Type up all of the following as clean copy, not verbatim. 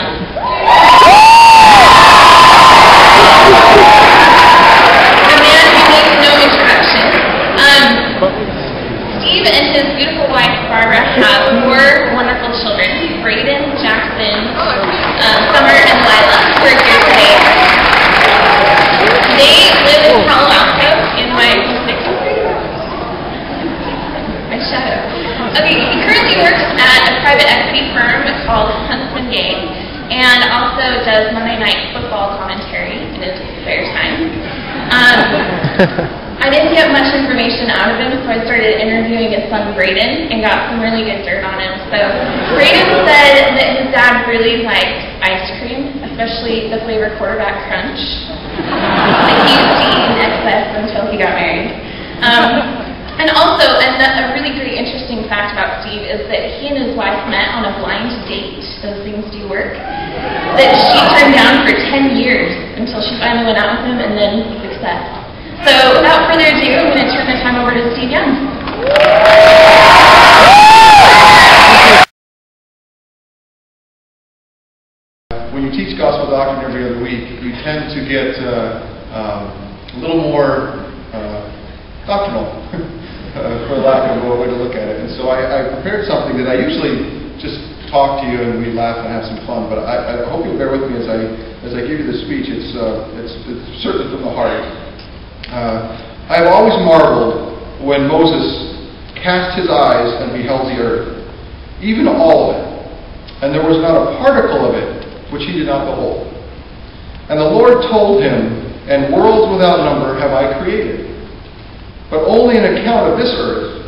A man who needs no introduction. Steve and his beautiful wife, Barbara, have 4 wonderful children, Braden, Jackson, Summer, and Lila, who are here today. They live in Palo Alto in my shadow. Okay, he currently works at a private equity firm called Huntsman Gang, and also does Monday night football commentary in his spare time. I didn't get much information out of him, so I started interviewing his son Braden and got some really good dirt on him. So Braden said that his dad really liked ice cream, especially the flavor quarterback crunch. That he used to eat in excess until he got married. And also, a really great interesting fact about Steve is that he and his wife met on a blind date. Those things do work. That she turned down for 10 years until she finally went out with him, and then success. So, without further ado, I'm going to turn the time over to Steve Young. When you teach gospel doctrine every other week, you tend to get a little more doctrinal, for lack of a way to look at it. And so I prepared something that I usually just talk to you and we laugh and have some fun, but I hope you'll bear with me as I give you this speech. It's certainly from the heart. I have always marveled when Moses cast his eyes and beheld the earth, even all of it, and there was not a particle of it which he did not behold. And the Lord told him, "And worlds without number have I created. But only an account of this earth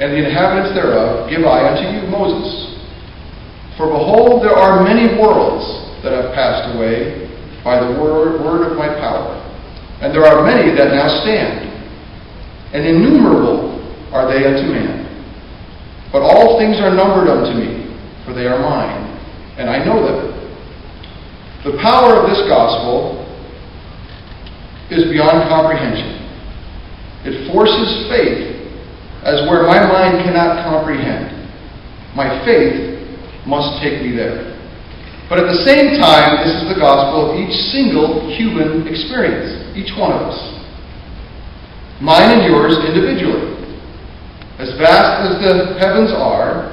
and the inhabitants thereof give I unto you, Moses. For behold, there are many worlds that have passed away by the word of my power, and there are many that now stand, and innumerable are they unto man. But all things are numbered unto me, for they are mine, and I know them." The power of this gospel is beyond comprehension. It forces faith as where my mind cannot comprehend. My faith must take me there. But at the same time, this is the gospel of each single human experience, each one of us. Mine and yours individually. As vast as the heavens are,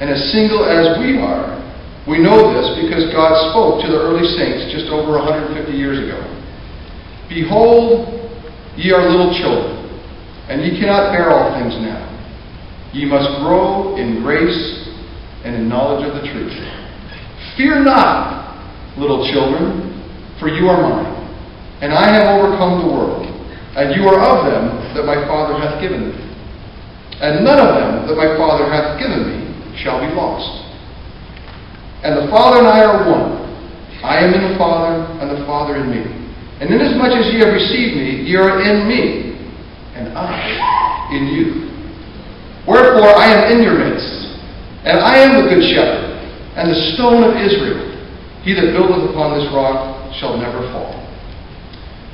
and as single as we are, we know this because God spoke to the early saints just over 150 years ago. "Behold, ye are little children, and ye cannot bear all things now. Ye must grow in grace and in knowledge of the truth. Fear not, little children, for you are mine, and I have overcome the world, and you are of them that my Father hath given me. And none of them that my Father hath given me shall be lost. And the Father and I are one. I am in the Father, and the Father in me. And inasmuch as ye have received me, ye are in me, and I in you. Wherefore I am in your midst, and I am the good shepherd, and the stone of Israel. He that buildeth upon this rock shall never fall."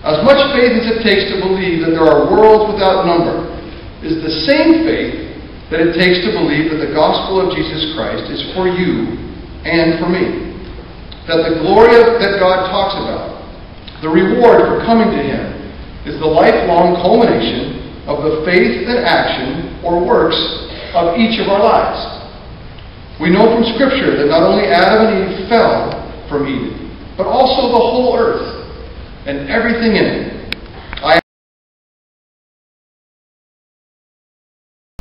As much faith as it takes to believe that there are worlds without number is the same faith that it takes to believe that the gospel of Jesus Christ is for you and for me. That the glory that God talks about, the reward for coming to Him, is the lifelong culmination of the faith and action or works of each of our lives. We know from Scripture that not only Adam and Eve fell from Eden, but also the whole earth and everything in it.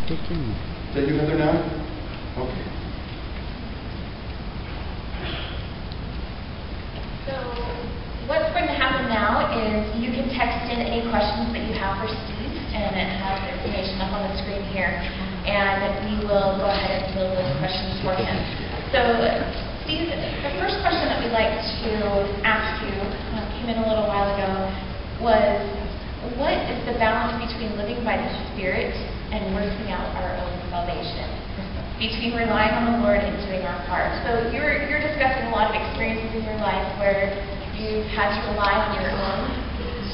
Is that you, Heather, now? Okay. So, what's going to happen now is you can text in any questions that you have for Steve, and it has information up on the screen here, and we will go ahead and fill those questions for him. So, Steve, the first question that we'd like to ask you, came in a little while ago, was what is the balance between living by the Spirit and working out our own salvation? Between relying on the Lord and doing our part. So you're discussing a lot of experiences in your life where you've had to rely on your own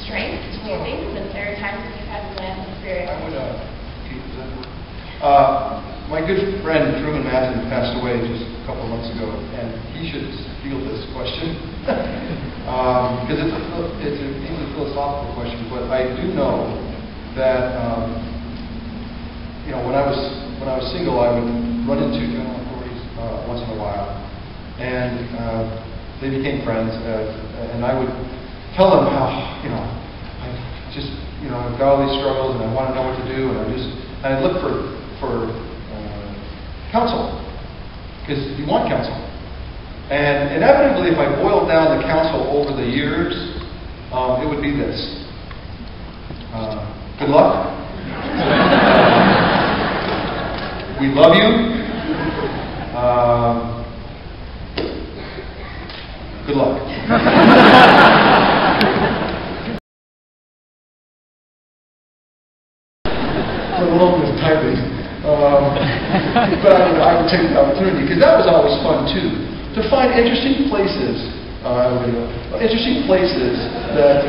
strength to do things, and there are times that you've had to rely on the Spirit. My My good friend Truman Madsen passed away just a couple of months ago, and he should field this question because it's a philosophical question. But I do know that when I was single, I would run into general authorities once in a while, and they became friends, and I would tell them how I just I've got all these struggles, and I want to know what to do, and I look for counsel, because you want counsel. And inevitably, if I boiled down the counsel over the years, it would be this. Good luck. We love you. Good luck. Alone with typing. But I would take the opportunity, because that was always fun too, to find interesting places that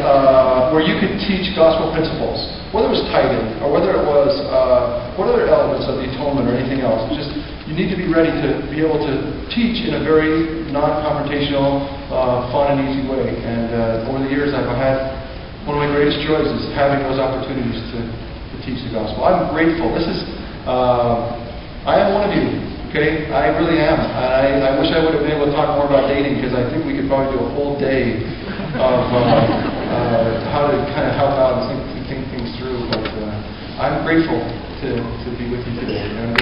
where you could teach gospel principles, whether it was tithing or whether it was what other elements of the atonement or anything else. Just you need to be ready to be able to teach in a very non-confrontational, fun and easy way. And over the years, I've had one of my greatest joys is having those opportunities to teach the gospel. I'm grateful. I am one of you. Okay, I really am. I wish I would have been able to talk more about dating, because I think we could probably do a whole day of how to kind of help out and think things through. But I'm grateful to be with you today. And